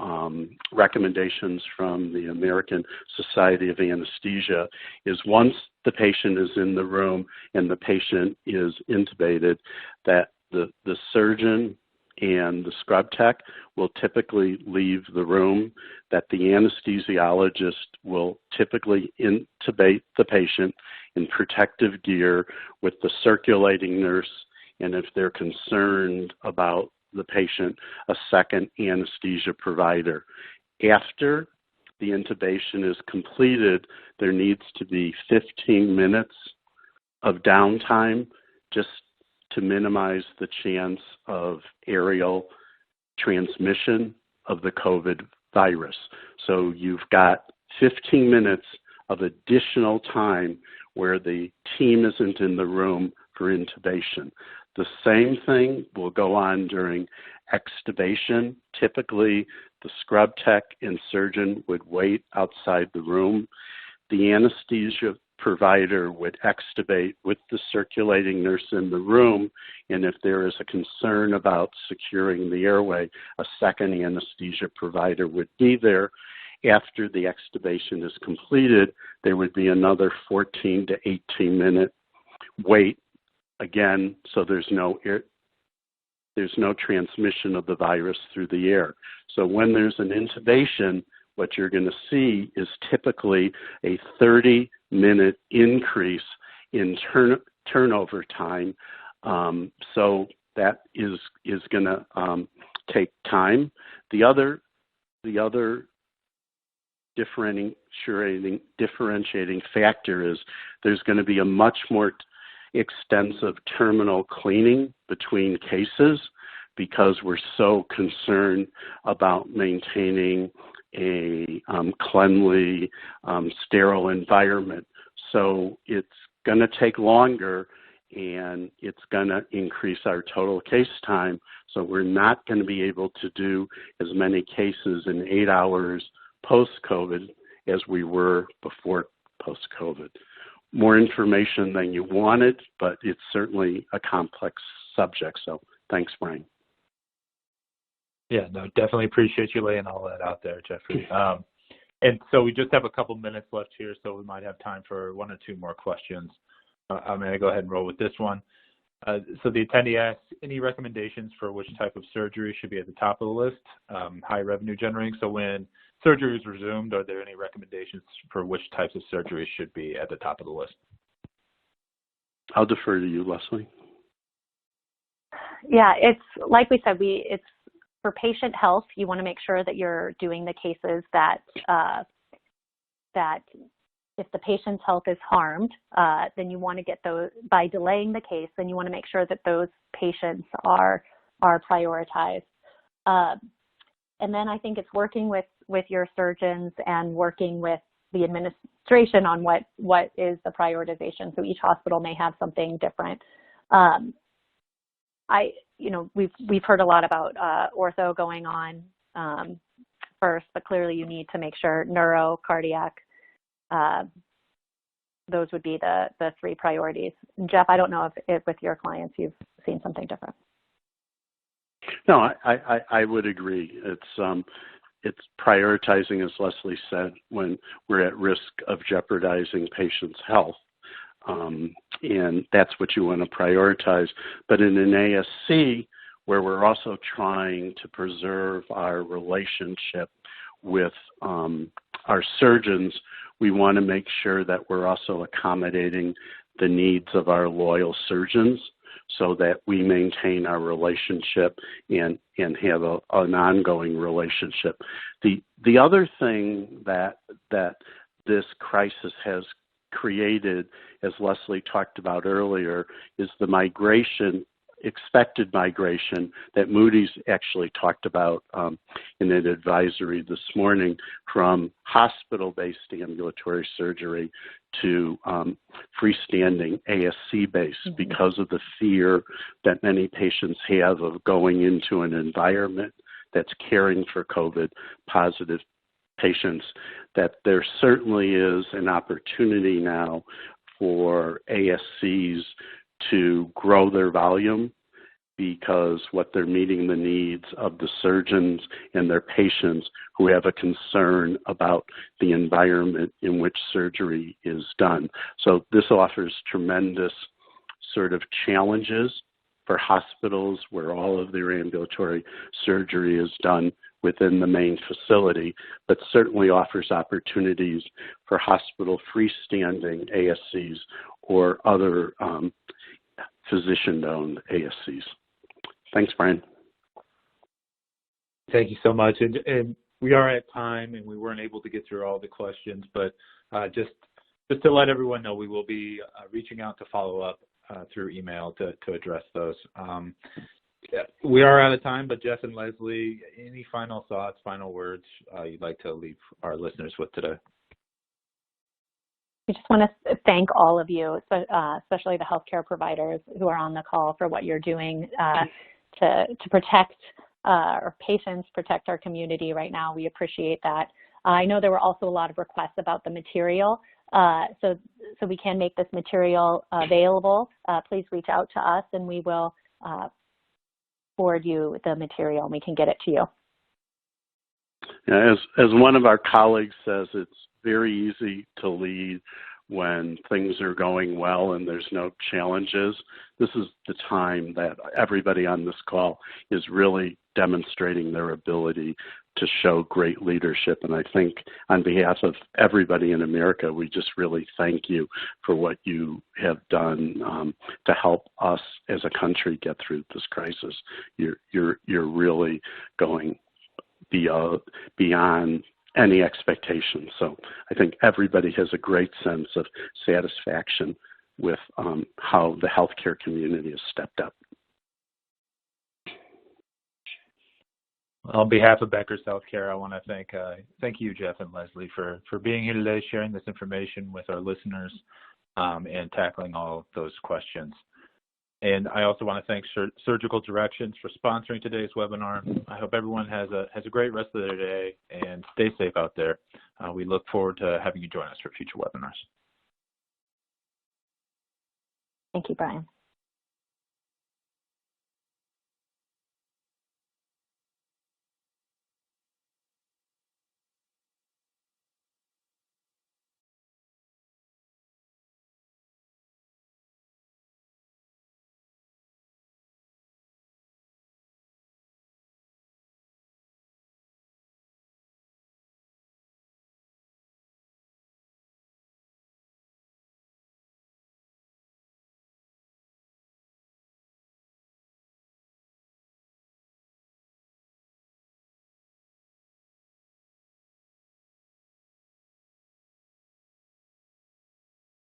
recommendations from the American Society of Anesthesia is once the patient is in the room and the patient is intubated, that the surgeon and the scrub tech will typically leave the room, that the anesthesiologist will typically intubate the patient in protective gear with the circulating nurse, and if they're concerned about the patient, a second anesthesia provider. After the intubation is completed, there needs to be 15 minutes of downtime just to minimize the chance of aerial transmission of the COVID virus. So you've got 15 minutes of additional time where the team isn't in the room for intubation. The same thing will go on during extubation. Typically, the scrub tech and surgeon would wait outside the room. The anesthesia provider would extubate with the circulating nurse in the room, and if there is a concern about securing the airway, a second anesthesia provider would be there. After the extubation is completed, there would be another 14 to 18 minute wait again, so there's no transmission of the virus through the air. So when there's an intubation, what you're going to see is typically a 30-minute increase in turnover time. So that is going to take time. The other differentiating factor is there's going to be a much more extensive terminal cleaning between cases because we're so concerned about maintaining a cleanly, sterile environment. So it's going to take longer and it's going to increase our total case time. So we're not going to be able to do as many cases in 8 hours post-COVID as we were before post-COVID. More information than you wanted, but it's certainly a complex subject. So thanks, Brian. Yeah, no, definitely appreciate you laying all that out there, Jeffrey. And so we just have a couple minutes left here, so we might have time for one or two more questions. I'm going to go ahead and roll with this one. So the attendee asks, any recommendations for which type of surgery should be at the top of the list? High revenue generating. So when surgery is resumed, are there any recommendations for which types of surgery should be at the top of the list? I'll defer to you, Leslie. Yeah, it's like we said, it's for patient health. You want to make sure that you're doing the cases that if the patient's health is harmed, then you want to get those, by delaying the case, then you want to make sure that those patients are prioritized. And then I think it's working with your surgeons and working with the administration on what is the prioritization. So each hospital may have something different. We've heard a lot about ortho going on first, but clearly you need to make sure neuro, cardiac, those would be the three priorities. And Jeff, I don't know if with your clients you've seen something different. No, I would agree. It's prioritizing, as Leslie said, when we're at risk of jeopardizing patients' health. and that's what you want to prioritize. But in an ASC, where we're also trying to preserve our relationship with our surgeons, we want to make sure that we're also accommodating the needs of our loyal surgeons so that we maintain our relationship and have an ongoing relationship. The other thing that this crisis has created, as Leslie talked about earlier, is the expected migration that Moody's actually talked about in an advisory this morning from hospital-based ambulatory surgery to freestanding ASC-based because of the fear that many patients have of going into an environment that's caring for COVID-positive patients, that there certainly is an opportunity now for ASCs to grow their volume because what they're meeting the needs of the surgeons and their patients who have a concern about the environment in which surgery is done. So this offers tremendous sort of challenges for hospitals where all of their ambulatory surgery is done within the main facility, but certainly offers opportunities for hospital freestanding ASCs or other physician-owned ASCs. Thanks, Brian. Thank you so much. And we are at time, and we weren't able to get through all the questions, but just to let everyone know, we will be reaching out to follow up through email to address those. We are out of time, but Jeff and Leslie, any final thoughts, final words you'd like to leave our listeners with today? We just want to thank all of you, especially the healthcare providers who are on the call, for what you're doing to protect our patients, protect our community right now. We appreciate that. I know there were also a lot of requests about the material, so we can make this material available. Please reach out to us, and we will forward you the material, and we can get it to you. Yeah, as one of our colleagues says, it's very easy to lead when things are going well and there's no challenges. This is the time that everybody on this call is really demonstrating their ability to show great leadership. And I think on behalf of everybody in America, we just really thank you for what you have done to help us as a country get through this crisis. You're really going beyond any expectations. So I think everybody has a great sense of satisfaction with how the healthcare community has stepped up. On behalf of Becker's Healthcare, I want to thank you, Jeff and Leslie, for being here today, sharing this information with our listeners, and tackling all of those questions. And I also want to thank Surgical Directions for sponsoring today's webinar. I hope everyone has a great rest of their day, and stay safe out there. We look forward to having you join us for future webinars. Thank you, Brian.